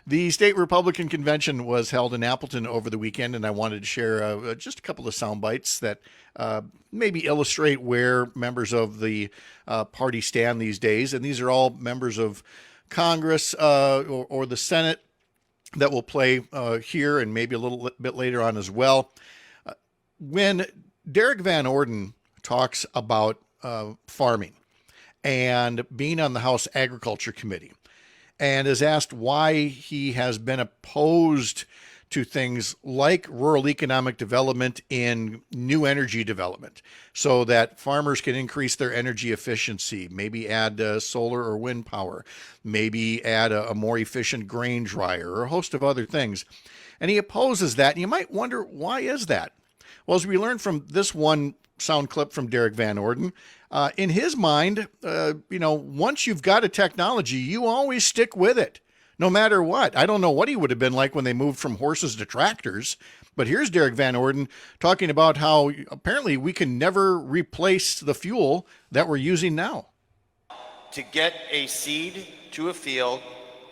The state Republican convention was held in Appleton over the weekend, and I wanted to share just a couple of sound bites that maybe illustrate where members of the party stand these days. And these are all members of Congress or the Senate that will play here and maybe a little bit later on as well. When Derek Van Orden talks about farming and being on the House Agriculture Committee, and is asked why he has been opposed to things like rural economic development in new energy development so that farmers can increase their energy efficiency, maybe add solar or wind power, maybe add a more efficient grain dryer or a host of other things. And he opposes that. And you might wonder, why is that? Well, as we learned from this one sound clip from Derek Van Orden, in his mind, once you've got a technology, you always stick with it, no matter what. I don't know what he would have been like when they moved from horses to tractors, but here's Derek Van Orden talking about how apparently we can never replace the fuel that we're using now. To get a seed to a field,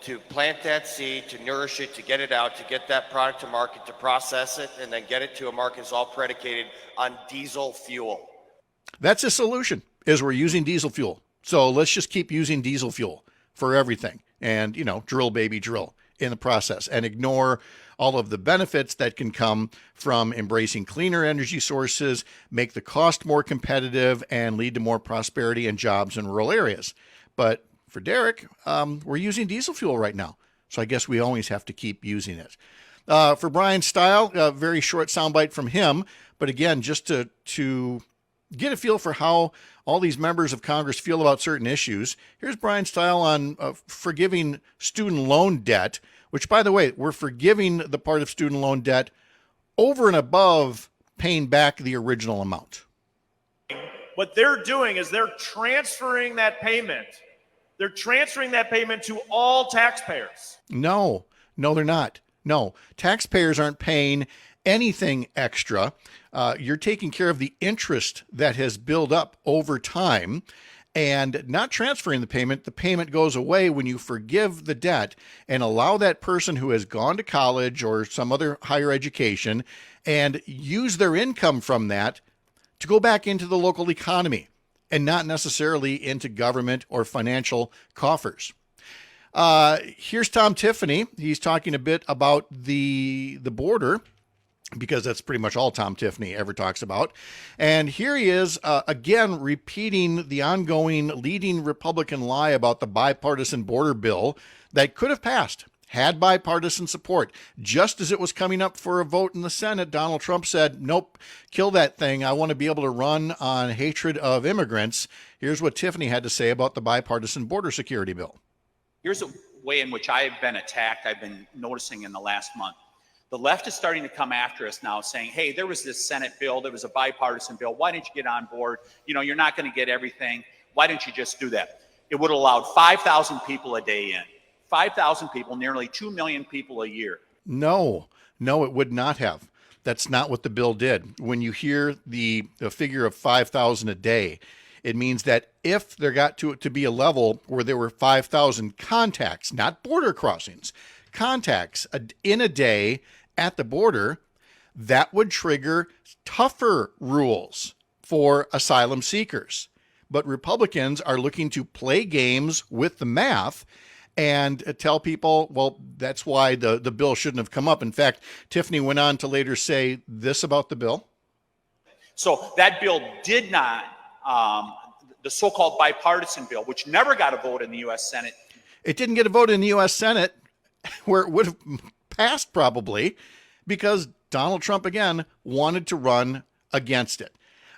to plant that seed, to nourish it, to get it out, to get that product to market, to process it, and then get it to a market is all predicated on diesel fuel. That's a solution, is we're using diesel fuel. So let's just keep using diesel fuel for everything and, drill baby drill in the process and ignore all of the benefits that can come from embracing cleaner energy sources, make the cost more competitive, and lead to more prosperity and jobs in rural areas. But for Derek, we're using diesel fuel right now. So I guess we always have to keep using it. For Brian Stile, a very short soundbite from him. But again, just to get a feel for how all these members of Congress feel about certain issues, here's Brian Stile on forgiving student loan debt, which, by the way, we're forgiving the part of student loan debt over and above paying back the original amount. What they're doing is they're transferring that payment. They're transferring that payment to all taxpayers. No, they're not. No, taxpayers aren't paying anything extra. You're taking care of the interest that has built up over time and not transferring the payment. The payment goes away when you forgive the debt and allow that person who has gone to college or some other higher education and use their income from that to go back into the local economy and not necessarily into government or financial coffers. Here's Tom Tiffany. He's talking a bit about the border, because that's pretty much all Tom Tiffany ever talks about. And here he is, again, repeating the ongoing leading Republican lie about the bipartisan border bill that could have passed, had bipartisan support. Just as it was coming up for a vote in the Senate, Donald Trump said, nope, kill that thing. I want to be able to run on hatred of immigrants. Here's what Tiffany had to say about the bipartisan border security bill. Here's a way in which I've been attacked, I've been noticing in the last month. The left is starting to come after us now saying, hey, there was this Senate bill, there was a bipartisan bill. Why didn't you get on board? You're not going to get everything. Why didn't you just do that? It would have allowed 5,000 people a day in. 5,000 people, nearly 2 million people a year. No, it would not have. That's not what the bill did. When you hear the figure of 5,000 a day, it means that if there got to be a level where there were 5,000 contacts, not border crossings, contacts in a day at the border, that would trigger tougher rules for asylum seekers. But Republicans are looking to play games with the math and tell people, well, that's why the bill shouldn't have come up. In fact, Tiffany went on to later say this about the bill. So that bill did not, the so-called bipartisan bill, which never got a vote in the U.S. Senate. It didn't get a vote in the U.S. Senate, where it would have passed probably, because Donald Trump, again, wanted to run against it.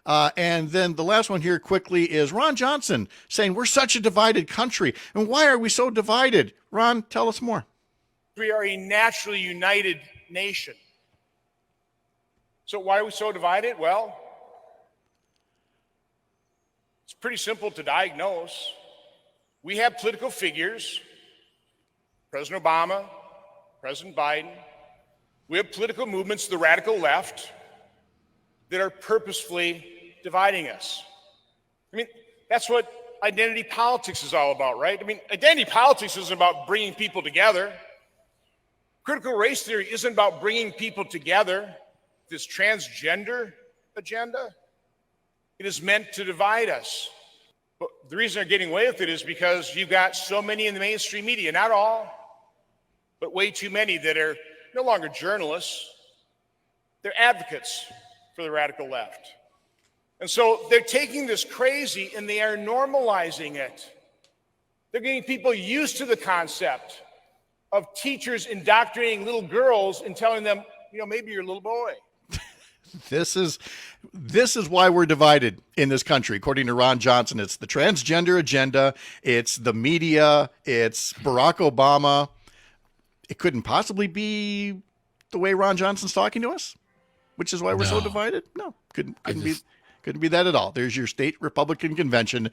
And then the last one here quickly is Ron Johnson saying we're such a divided country. And why are we so divided? Ron, tell us more. We are a naturally united nation. So why are we so divided? Well, it's pretty simple to diagnose. We have political figures, President Obama, President Biden. We have political movements to the radical left that are purposefully dividing us. I mean, that's what identity politics is all about, right? I mean, identity politics isn't about bringing people together. Critical race theory isn't about bringing people together, this transgender agenda. It is meant to divide us. But the reason they're getting away with it is because you've got so many in the mainstream media, not all, but way too many that are no longer journalists. They're advocates for the radical left. And so they're taking this crazy and they are normalizing it. They're getting people used to the concept of teachers indoctrinating little girls and telling them, maybe you're a little boy. This is why we're divided in this country, according to Ron Johnson. It's the transgender agenda. It's the media. It's Barack Obama. It couldn't possibly be the way Ron Johnson's talking to us, which is why we're so divided. No, couldn't be that at all. There's your state Republican convention